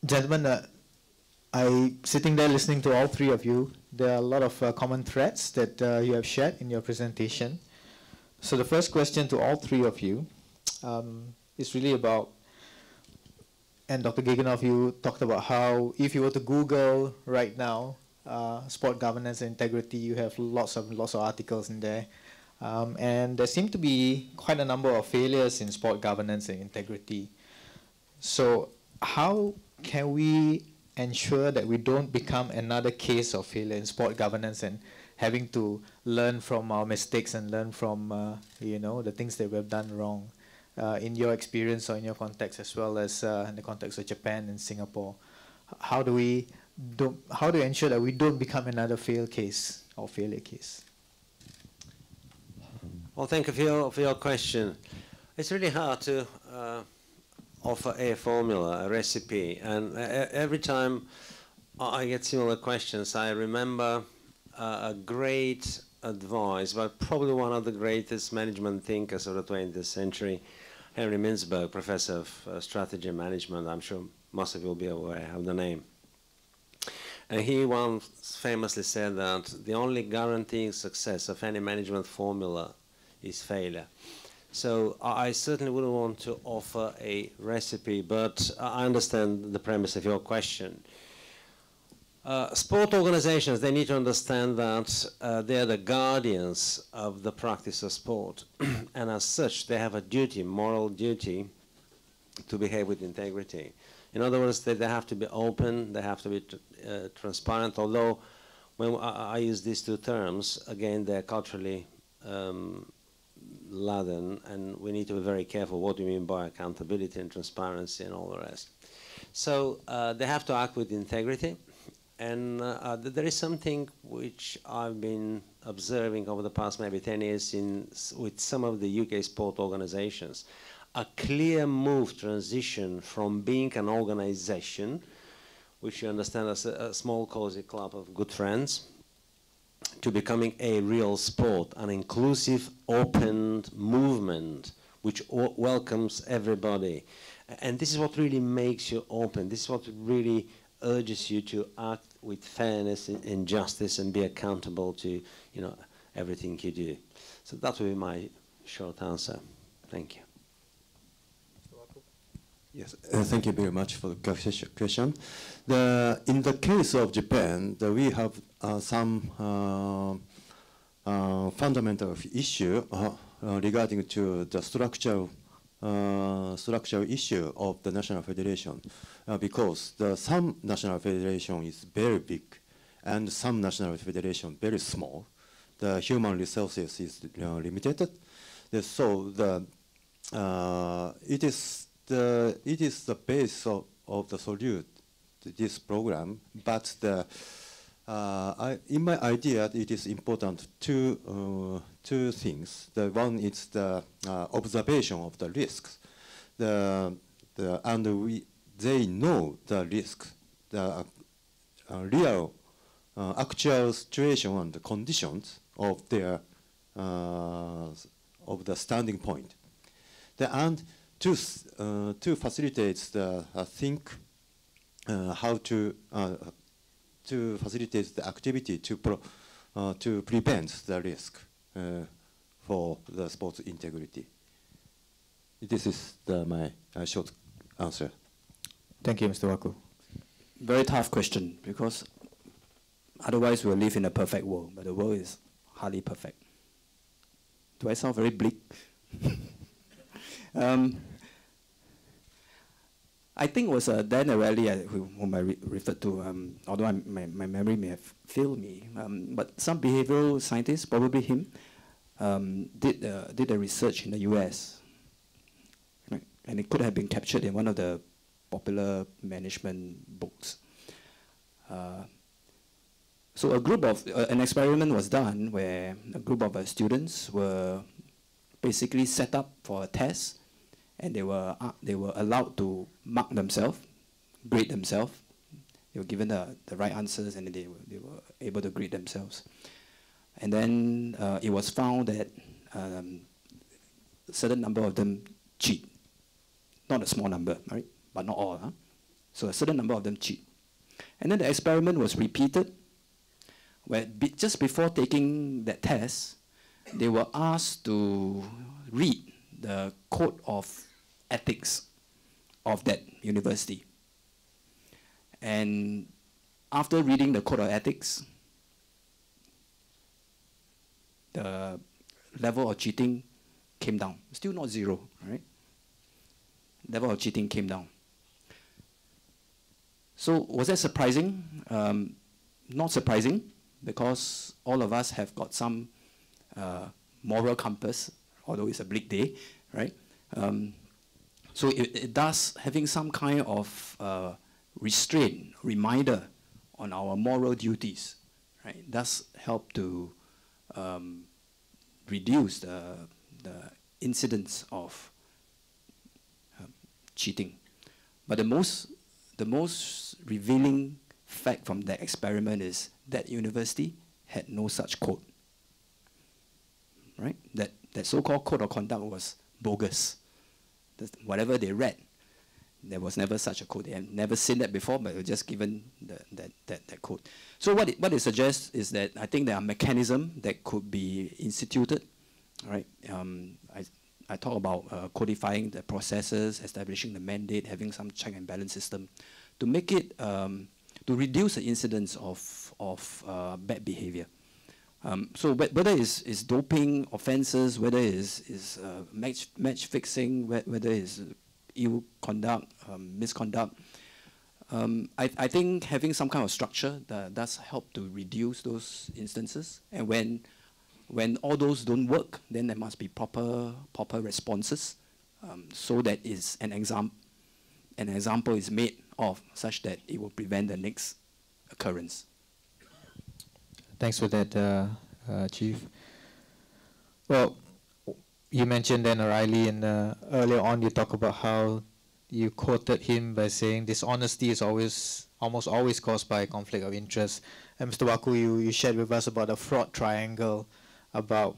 Gentlemen, sitting there listening to all three of you, there are a lot of common threads that you have shared in your presentation. So the first question to all three of you is really about, and Dr. Girginov, you talked about how if you were to Google right now, sport governance and integrity, you have lots of articles in there. And there seem to be quite a number of failures in sport governance and integrity. So how can we ensure that we don't become another case of failure in sport governance and having to learn from our mistakes and learn from you know, the things that we've done wrong in your experience or in your context, as well as in the context of Japan and Singapore? How do we ensure that we don't become another failure case? Well, thank you for your question. It's really hard to offer a formula, a recipe, and every time I get similar questions, I remember a great advice by probably one of the greatest management thinkers of the 20th century, Henry Mintzberg, professor of strategy and management. I'm sure most of you will be aware of the name. And he once famously said that the only guaranteeing success of any management formula is failure. So I certainly wouldn't want to offer a recipe, but I understand the premise of your question. Sport organizations, they need to understand that they're the guardians of the practice of sport. And as such, they have a duty, moral duty, to behave with integrity. In other words, they have to be open, they have to be transparent, although when I use these two terms, again, they're culturally laden, and we need to be very careful what we mean by accountability and transparency and all the rest. So they have to act with integrity, and there is something which I've been observing over the past maybe 10 years with some of the UK sport organizations, a clear move, transition from being an organization, which you understand as a small cozy club of good friends, to becoming a real sport, an inclusive, open movement which welcomes everybody. And this is what really makes you open. This is what really urges you to act with fairness and justice and be accountable to, you know, everything you do. So that will be my short answer. Thank you. Yes, thank you very much for the question. In the case of Japan, we have some fundamental issue regarding to the structural issue of the national federation, because some national federation is very big and some national federation very small. The human resources is limited. So it is the base of the solution to this program, but in my idea, it is important two things. The one is the observation of the risks, and they know the risks, the real actual situation and the conditions of their of the standing point, and to facilitate the how to facilitate the activity to prevent the risk for the sports integrity. This is my short answer. Thank you, Mr. Waku. Very tough question, because otherwise we'll live in a perfect world, but the world is hardly perfect. Do I sound very bleak? I think it was Dan Ariely whom I referred to, although my memory may have failed me. But some behavioral scientists, probably him, did a research in the US. Right? And it could have been captured in one of the popular management books. So a group of, an experiment was done where a group of students were basically set up for a test, and they were allowed to mark themselves, grade themselves. They were given the right answers, and they were able to grade themselves. And then it was found that a certain number of them cheat. Not a small number, right? But not all. Huh? So a certain number of them cheat. And then the experiment was repeated, where just before taking that test, they were asked to read the code of ethics of that university. And after reading the code of ethics, the level of cheating came down. Still not zero, right? Level of cheating came down. So was that surprising? Not surprising, because all of us have got some moral compass, although it's a bleak day, right? So it does, having some kind of restraint, reminder on our moral duties, right, does help to reduce the incidence of cheating. But the most revealing fact from that experiment is that university had no such code. Right? That so-called code of conduct was bogus. Whatever they read, there was never such a code. They had never seen that before, but they were just given that code. So what it suggests is that I think there are mechanisms that could be instituted. Right? I talk about codifying the processes, establishing the mandate, having some check and balance system to make it, to reduce the incidence of bad behavior. So whether it's doping offenses, whether it's match fixing, whether it's ill conduct, misconduct, I think having some kind of structure does help to reduce those instances. And when all those don't work, then there must be proper responses, so that is an example is made of, such that it will prevent the next occurrence. Thanks for that, Chief. Well, you mentioned then O'Reilly, and earlier on you talk about how you quoted him by saying dishonesty is almost always caused by conflict of interest. And Mr. Waku, you shared with us about the fraud triangle, about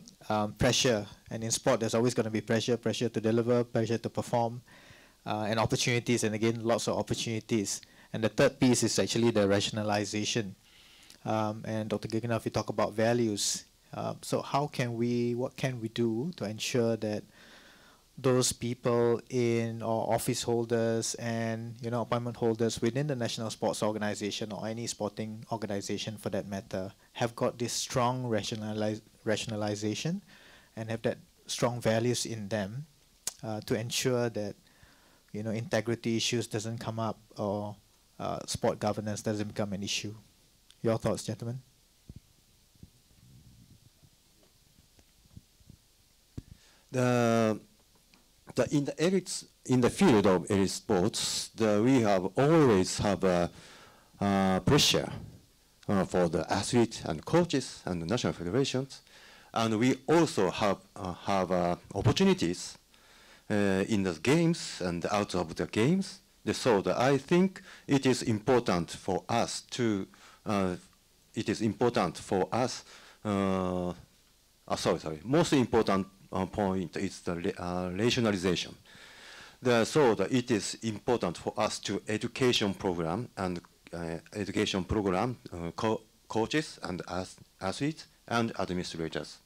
pressure, and in sport there's always going to be pressure to deliver, pressure to perform, and opportunities, and again lots of opportunities. And the third piece is actually the rationalization. And Dr. Girginov, you talk about values. So what can we do to ensure that those people or office holders and appointment holders within the National Sports Organization or any sporting organization for that matter have got this strong rationalization and have that strong values in them to ensure that integrity issues doesn't come up, or sport governance doesn't become an issue. Your thoughts, gentlemen? In the field of elite sports, we always have pressure for the athletes and coaches and the national federations, and we also have opportunities in the games and out of the games. So I think it is important for us to. Most important point is the rationalization. So it is important for us to education program coaches and athletes and administrators.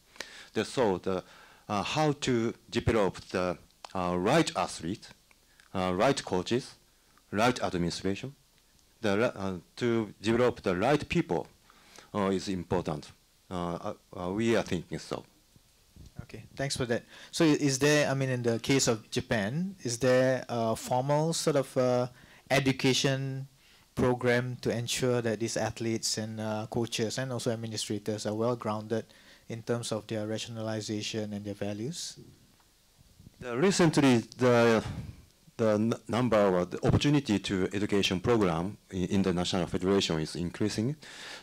How to develop the right athlete, right coaches, right administration, to develop the right people is important. We are thinking so. Okay, thanks for that. So is there, in the case of Japan, is there a formal sort of education program to ensure that these athletes and coaches and also administrators are well grounded in terms of their rationalization and their values? Recently, the number of the opportunity to education program in the National Federation is increasing.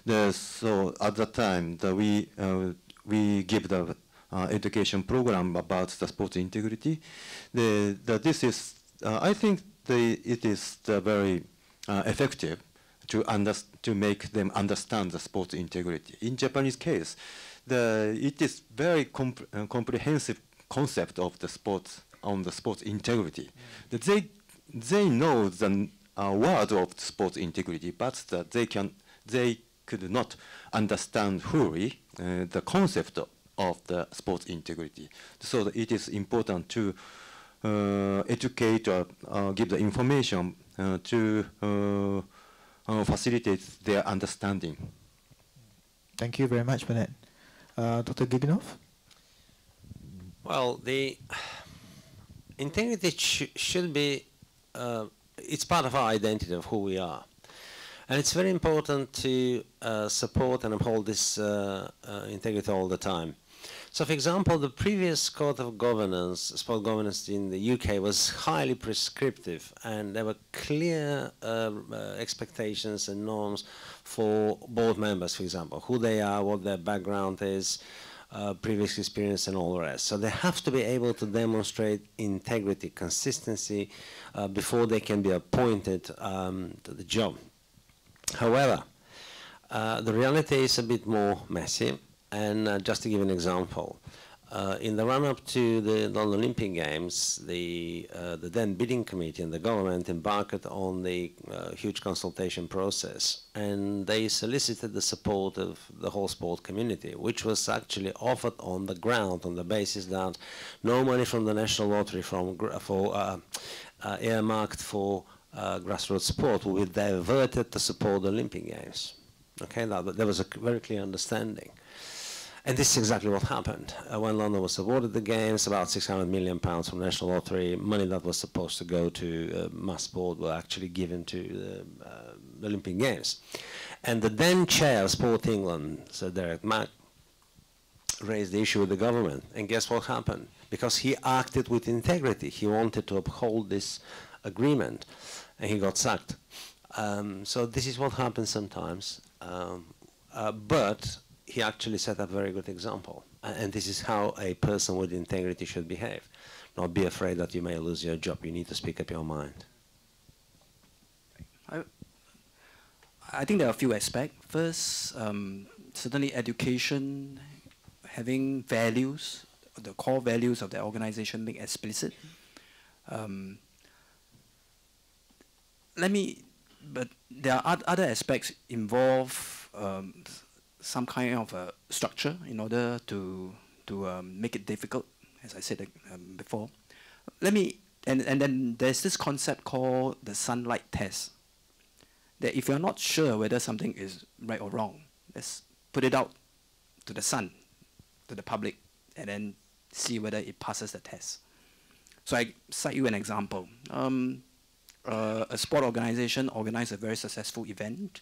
So at that time, we give the education program about the sports integrity. This is, I think, it is very effective to make them understand the sports integrity. In Japanese case, it is very comprehensive concept of the sports on the sports integrity. They know word of sports integrity, but that they could not understand fully the concept of the sports integrity. So that it is important to educate or give the information to facilitate their understanding. Thank you very much, Bennett. Dr. Girginov? Well, the integrity should be, it's part of our identity of who we are. And it's very important to support and uphold this integrity all the time. So, for example, the previous Code of Governance, Sport Governance in the UK, was highly prescriptive, and there were clear expectations and norms for board members, for example, who they are, what their background is, previous experience, and all the rest. So they have to be able to demonstrate integrity, consistency, before they can be appointed to the job. However, the reality is a bit more messy. And just to give an example, in the run-up to the London Olympic Games, the then bidding committee and the government embarked on the huge consultation process, and they solicited the support of the whole sport community, which was actually offered on the ground, on the basis that no money from the National Lottery earmarked for grassroots sport will be diverted to support the Olympic Games. Okay, now there was a very clear understanding. And this is exactly what happened. When London was awarded the Games, about £600 million from National Lottery, money that was supposed to go to mass sport were actually given to the Olympic Games. And the then chair of Sport England, Sir Derek Mack, raised the issue with the government. And guess what happened? Because he acted with integrity. He wanted to uphold this agreement, and he got sacked. So this is what happens sometimes. But he actually set up a very good example. And this is how a person with integrity should behave. Not be afraid that you may lose your job. You need to speak up your mind. I think there are a few aspects. First, certainly education, having values, the core values of the organization being explicit. But there are other aspects involve some kind of a structure in order to make it difficult, as I said before. And then there's this concept called the sunlight test. That if you're not sure whether something is right or wrong, let's put it out to the sun, to the public, and then see whether it passes the test. So I cite you an example. A sport organization organized a very successful event,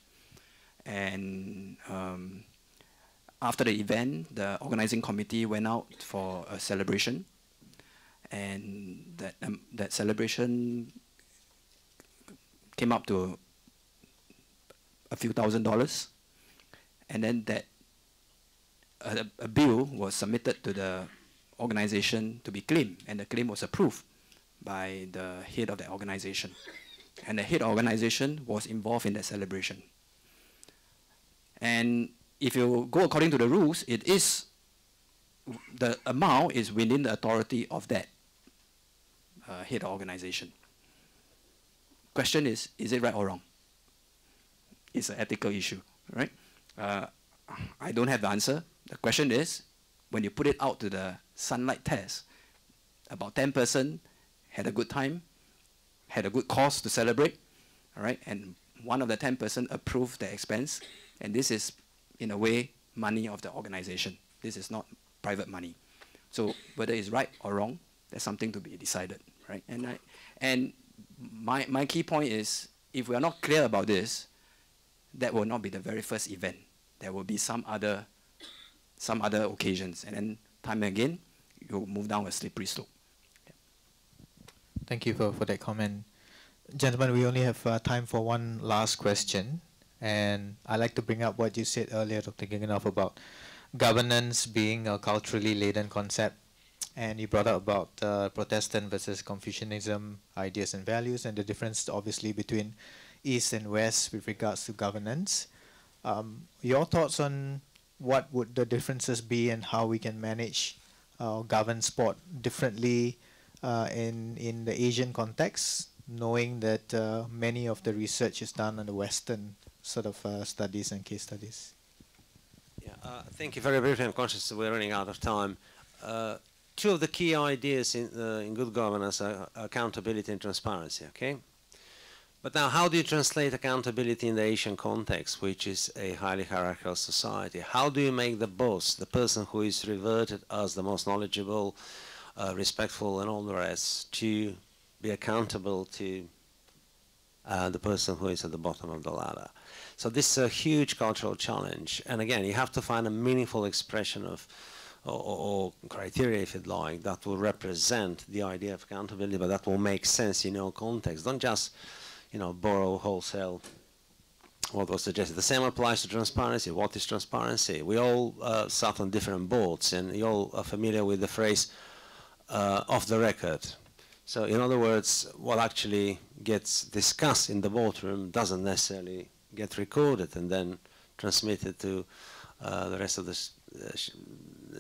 and after the event, the organizing committee went out for a celebration, and that celebration came up to a few $1,000s, and then that a bill was submitted to the organization to be claimed, and the claim was approved by the head of the organization. And the head organization was involved in that celebration. And if you go according to the rules, the amount is within the authority of that head organization. Question is it right or wrong? It's an ethical issue, right? I don't have the answer. The question is, when you put it out to the sunlight test, about 10% had a good time, had a good cause to celebrate, all right? And one of the 10% approved the expense, and this is, in a way, money of the organization. This is not private money. So whether it's right or wrong, there's something to be decided, right? And my key point is, if we are not clear about this, that will not be the very first event. There will be some other occasions, and then time and again, you move down a slippery slope. Yeah. Thank you for that comment. Gentlemen, we only have time for one last question, and I'd like to bring up what you said earlier, Dr. Girginov, about governance being a culturally laden concept, and you brought up about Protestant versus Confucianism ideas and values, and the difference obviously between East and West with regards to governance. Your thoughts on what would the differences be and how we can manage govern sport differently in the Asian context knowing that many of the research is done on the Western sort of studies and case studies? Yeah, thank you. Very briefly, I'm conscious that we're running out of time. Two of the key ideas in good governance are accountability and transparency, okay? But now, how do you translate accountability in the Asian context, which is a highly hierarchical society? How do you make the boss, the person who is reverted as the most knowledgeable, respectful, and all the rest, to be accountable to the person who is at the bottom of the ladder? So this is a huge cultural challenge. And again, you have to find a meaningful expression of, or criteria, if you'd like, that will represent the idea of accountability, but that will make sense in your context. Don't just, borrow wholesale what was suggested. The same applies to transparency. What is transparency? We all sat on different boards, and you all are familiar with the phrase off the record. So in other words, what actually gets discussed in the boardroom doesn't necessarily get recorded and then transmitted to the rest of the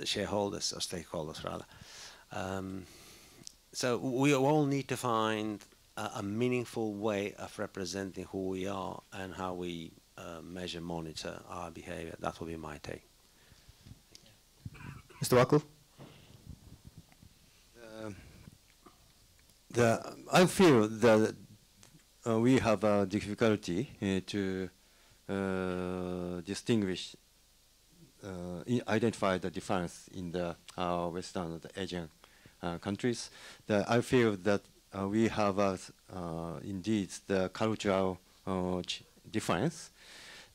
shareholders, or stakeholders rather. So we all need to find a meaningful way of representing who we are and how we measure, monitor our behavior. That will be my take. Mr. Waku? I feel that we have a difficulty to distinguish, identify the difference in the Western and the Asian countries. I feel that we have indeed the cultural difference.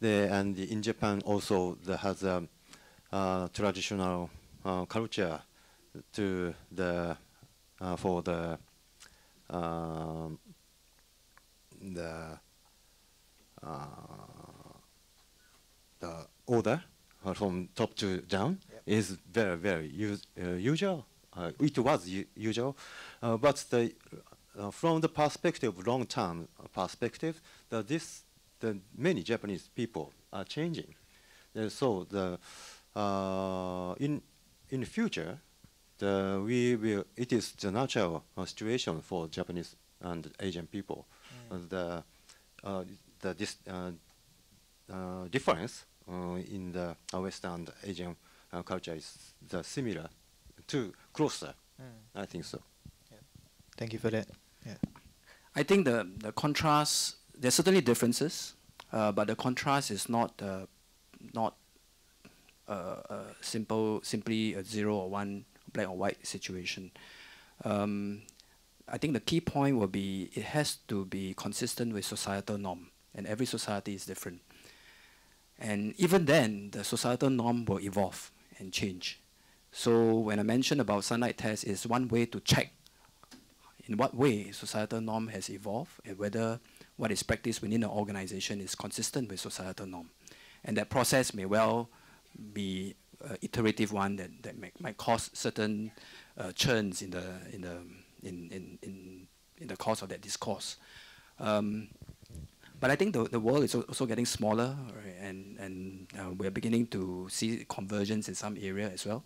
And in Japan also there has a traditional culture to the for the order from top to down. Yep. Is very, very usual. It was usual, but from the perspective, long-term perspective, the many Japanese people are changing. So in the future, it is the natural situation for Japanese and Asian people. The difference in the Western and Asian culture is similar to closer. I think so. Yeah. Thank you for that. Yeah. I think the contrast, there's certainly differences, but the contrast is not simply a 0 or 1 black or white situation. I think the key point will be it has to be consistent with societal norm, and every society is different. And even then, the societal norm will evolve and change. So when I mentioned about sunlight test, is one way to check in what way societal norm has evolved and whether what is practiced within an organization is consistent with societal norm. And that process may well be an iterative one that might cause certain churns in the course of that discourse. But I think the world is also getting smaller, right? and we're beginning to see convergence in some area as well.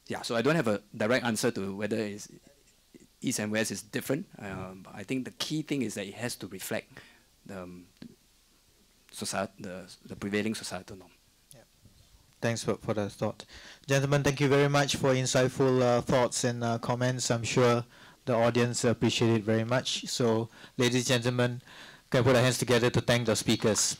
Yeah, so I don't have a direct answer to whether it's East and West is different. I think the key thing is that it has to reflect the prevailing societal norm. Yeah. Thanks for that thought. Gentlemen, thank you very much for insightful thoughts and comments. I'm sure the audience appreciate it very much. So, ladies and gentlemen, can we put our hands together to thank the speakers.